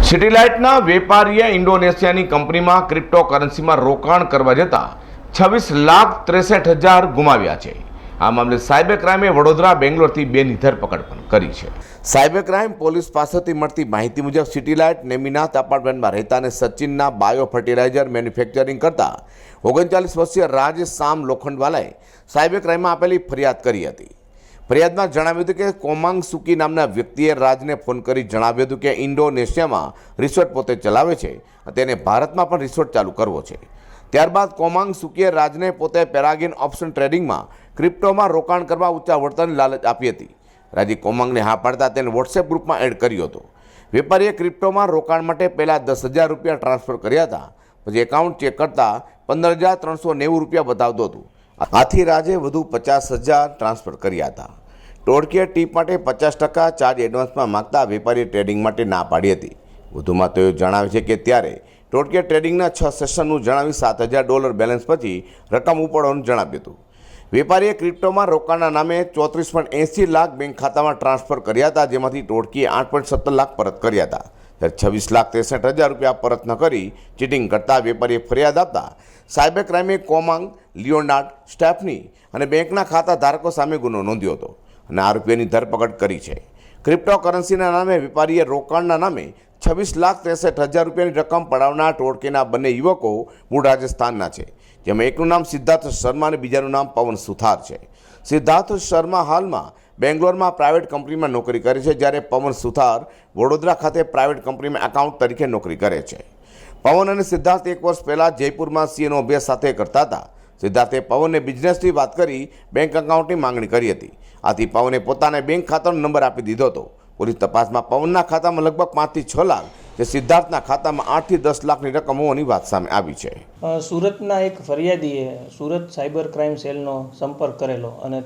સેટેલાઇટના વેપારીએ ઇન્ડોનેશિયાની કંપનીમાં ક્રિપ્ટોકરન્સીમાં રોકાણ કરવા જતાં 26,63,000 ગુમાવ્યા છે। આ મામલે સાયબર ક્રાઇમે વડોદરા બેંગ્લોરથી બેની ધરપકડ પણ કરી છે। સાયબર ક્રાઇમ પોલીસ પાસેથી મળતી માહિતી મુજબ સેટેલાઇટ નેમિનાથ એપાર્ટમેન્ટમાં રહેતા અને સચિનના બાયો ફર્ટિલાઇઝર મેન્યુફેક્ચરિંગ કરતા 39 વર્ષીય રાજેશ શામ લોખંડવાલાએ સાયબર ક્રાઇમમાં આપેલી ફરિયાદ કરી હતી। ફરિયાદમાં જણાવ્યું હતું કે કોમાંગ સુકી નામના વ્યક્તિએ રાજને ફોન કરી જણાવ્યું હતું કે ઇન્ડોનેશિયામાં રિસોર્ટ પોતે ચલાવે છે અને તેને ભારતમાં પણ રિસોર્ટ ચાલુ કરવો છે। ત્યારબાદ કોમાંગ સુકીએ રાજને પોતે પેરાગિન ઓપ્શન ટ્રેડિંગમાં ક્રિપ્ટોમાં રોકાણ કરવા ઊંચા વળતરની લાલચ આપી હતી। રાજે કોમાંગને હા પાડતા તેને વોટ્સએપ ગ્રુપમાં એડ કર્યો હતો। વેપારીએ ક્રિપ્ટોમાં રોકાણ માટે પહેલાં 10,000 રૂપિયા ટ્રાન્સફર કર્યા હતા, પછી એકાઉન્ટ ચેક કરતાં 15,390 રૂપિયા બતાવતું હતું। આથી રાજે વધુ 50,000 ટ્રાન્સફર કર્યા હતા। ટોળકીએ ટીપ માટે 50% ચાર્જ એડવાન્સમાં માગતા વેપારીએ ટ્રેડિંગ માટે ના પાડી હતી। વધુમાં તેઓ જણાવે છે કે ત્યારે ટોળકીએ ટ્રેડિંગના 6 સેશનનું જણાવી $7,000 બેલેન્સ પછી રકમ ઉપાડવાનું જણાવ્યું હતું। વેપારીએ ક્રિપ્ટોમાં રોકાણના નામે 34.80 લાખ બેંક ખાતામાં ટ્રાન્સફર કર્યા હતા, જેમાંથી ટોળકીએ 8.17 લાખ પરત કર્યા હતા। ત્યારે 26,63,000 રૂપિયા પરત ન કરી ચીટિંગ કરતા વેપારીએ ફરિયાદ આપતા સાયબર ક્રાઇમે કોમાંગ, લિયોનાર્ડ, સ્ટેફની અને બેંકના ખાતા ધારકો સામે ગુનો નોંધ્યો હતો અને આરોપીઓની ધરપકડ કરી છે। ક્રિપ્ટોકરન્સીના નામે વેપારીએ રોકાણના નામે 26,63,000 રૂપિયાની રકમ પડાવનાર ટોળકીના બંને યુવકો મૂળ રાજસ્થાનના છે, જેમાં એકનું નામ સિદ્ધાર્થ શર્મા અને બીજાનું નામ પવન સુથાર છે। સિદ્ધાર્થ શર્મા હાલમાં બેંગ્લોરમાં પ્રાઇવેટ કંપનીમાં નોકરી કરે છે, જ્યારે પવન સુથાર વડોદરા ખાતે પ્રાઇવેટ કંપનીમાં એકાઉન્ટ તરીકે નોકરી કરે છે। પવન અને સિદ્ધાર્થ 1 વર્ષ પહેલાં જયપુરમાં સીએનો અભ્યાસ સાથે કરતા હતા। સિદ્ધાર્થે પવનને બિઝનેસની વાત કરી બેંક એકાઉન્ટની માંગણી કરી હતી, આથી પવને પોતાને બેંક ખાતાનો નંબર આપી દીધો હતો। પોલીસ તપાસમાં પવનના ખાતામાં લગભગ 5 થી 6 લાખ, જે સિદ્ધાર્થના ખાતામાં 8 થી 10 લાખની રકમ હોવાની વાત સામે આવી છે। સુરતના એક ફરિયાદીએ સુરત સાયબર ક્રાઇમ સેલનો સંપર્ક કરેલો અને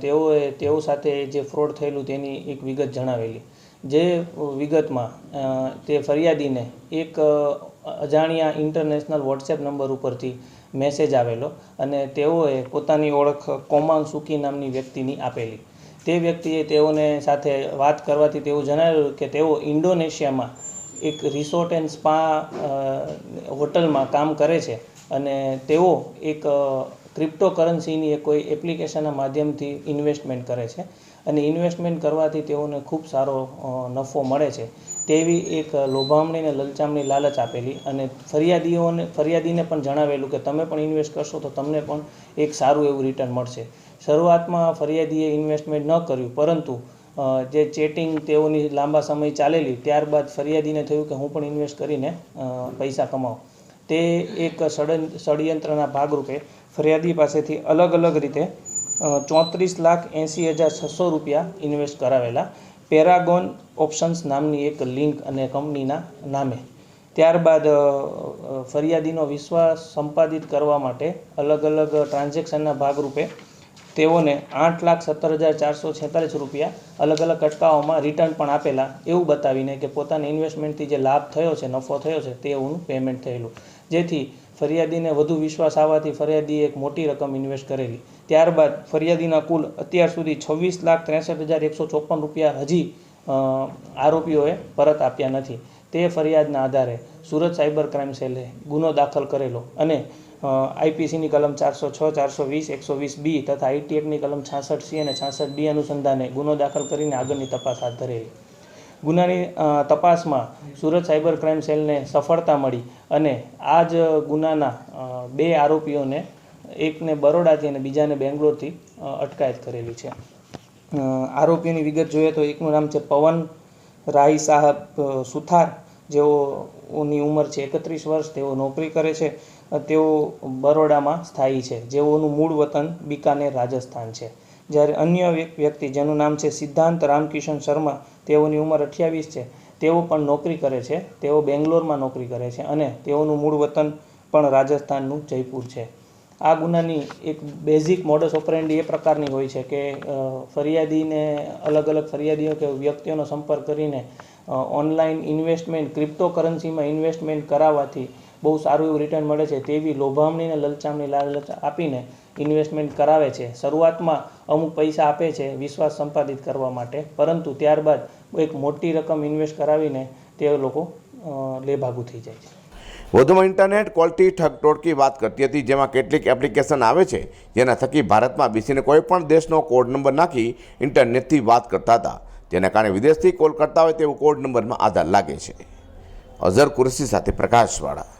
તેઓ સાથે જે ફ્રોડ થયેલું તેની એક વિગત જણાવેલી। જે વિગતમાં તે ફરિયાદીને એક અજાણ્યા ઇન્ટરનેશનલ વોટ્સએપ નંબર ઉપરથી મેસેજ આવેલો અને તેઓએ પોતાની ઓળખ કોમાંગ સુકી નામની વ્યક્તિની આપેલી। તે વ્યક્તિએ તેઓને સાથે વાત કરવાથી તેઓ જણાવ્યું કે તેઓ ઇન્ડોનેશિયામાં એક રિસોર્ટ એન્ડ સ્પા હોટલમાં કામ કરે છે અને તેઓ એક ક્રિપ્ટોકરન્સીની કોઈ એપ્લિકેશનના માધ્યમથી ઇન્વેસ્ટમેન્ટ કરે છે અને ઇન્વેસ્ટમેન્ટ કરવાથી તેઓને ખૂબ સારો નફો મળે છે તેવી એક લોભામણી અને લલચામણી લાલચ આપેલી અને ફરિયાદીને પણ જણાવેલું કે તમે પણ ઇન્વેસ્ટ કરશો તો તમને પણ એક સારું એવું રિટર્ન મળશે। શરૂઆતમાં ફરિયાદીએ ઇન્વેસ્ટમેન્ટ ન કર્યું, પરંતુ જે ચેટિંગ તેઓની લાંબા સમય ચાલેલી, ત્યારબાદ ફરિયાદીને થયું કે હું પણ ઇન્વેસ્ટ કરીને પૈસા કમાઉં। તે એક ષડયંત્રના ભાગરૂપે ફરિયાદી પાસેથી અલગ અલગ રીતે 34,80,600 રૂપિયા ઇન્વેસ્ટ કરાવેલા પેરાગોન ઓપ્શન્સ નામની એક લિંક અને કંપનીના નામે। ત્યારબાદ ફરિયાદીનો વિશ્વાસ સંપાદિત કરવા માટે અલગ અલગ ટ્રાન્ઝેક્શનના ભાગરૂપે તેઓને 8,17,446 રૂપિયા અલગ અલગ અટકાઓમાં રિટર્ન પણ આપેલા, એવું બતાવીને કે પોતાના ઇન્વેસ્ટમેન્ટથી જે લાભ થયો છે, નફો થયો છે, તેઓનું પેમેન્ટ થયેલું, જેથી ફરિયાદીને વધુ વિશ્વાસ આવવાથી ફરિયાદીએ એક મોટી રકમ ઇન્વેસ્ટ કરેલી। ત્યારબાદ ફરિયાદીના કુલ અત્યાર સુધી 26,63,154 રૂપિયા હજી આરોપીઓએ પરત આપ્યા નથી। તે ફરિયાદના આધારે સુરત સાયબર ક્રાઇમ સેલે ગુનો દાખલ કરેલો અને આઈપીસીની કલમ 406, 420, 120B તથા આઈટી એક્ટની કલમ 66C અને 66D અનુસંધાને ગુનો દાખલ કરીને આગળની તપાસ હાથ ધરેલી। ગુનાની તપાસમાં સુરત સાયબર ક્રાઇમ સેલને સફળતા મળી અને આ જ ગુનાના 2 આરોપીઓને, એકને બરોડાથી અને બીજાને બેંગ્લોરથી અટકાયત કરેલી છે। આરોપીની વિગત જોઈએ તો એકનું નામ છે પવન રાય સાહબ સુથાર, જેઓની ઉંમર છે 31 વર્ષ, તેઓ નોકરી કરે છે, તેઓ બરોડામાં સ્થાયી છે, જેઓનું મૂળ વતન બિકાનેર રાજસ્થાન છે। જ્યારે અન્ય વ્યક્તિ જેનું નામ છે સિદ્ધાંત રામકિશન શર્મા, તેઓની ઉંમર 28 છે, તેઓ પણ નોકરી કરે છે, તેઓ બેંગ્લોરમાં નોકરી કરે છે અને તેઓનું મૂળ વતન પણ રાજસ્થાનનું જયપુર છે। આ ગુનાની એક બેઝિક મોડસ ઓપરેન્ડી એ પ્રકારની હોય છે કે ફરિયાદીને અલગ અલગ ફરિયાદીઓ કે વ્યક્તિઓનો સંપર્ક કરીને ઓનલાઈન ઇન્વેસ્ટમેન્ટ, ક્રિપ્ટોકરન્સીમાં ઇન્વેસ્ટમેન્ટ કરાવવાથી બહુ સારું એવું રિટર્ન મળે છે તેવી લોભામણી અને લલચામણી લાલચ આપીને ઇન્વેસ્ટમેન્ટ કરાવે છે। શરૂઆતમાં અમુક પૈસા આપે છે વિશ્વાસ સંપાદિત કરવા માટે, પરંતુ ત્યારબાદ એક મોટી રકમ ઇન્વેસ્ટ કરાવીને તે લોકો લેભાગુ થઈ જાય છે. વધુમાં ઇન્ટરનેટ ક્વોલિટી ઠગ ટોળકી વાત કરતી હતી, જેમાં કેટલીક એપ્લિકેશન આવે છે જેના થકી ભારતમાં બેસીને કોઈ પણ દેશનો કોડ નંબર નાખી ઇન્ટરનેટથી વાત કરતા હતા, જેના કારણે વિદેશથી કોલ કરતા હોય તેવો કોડ નંબરમાં આધાર લાગે છે. અઝર કુરેશી સાથે પ્રકાશવાળા.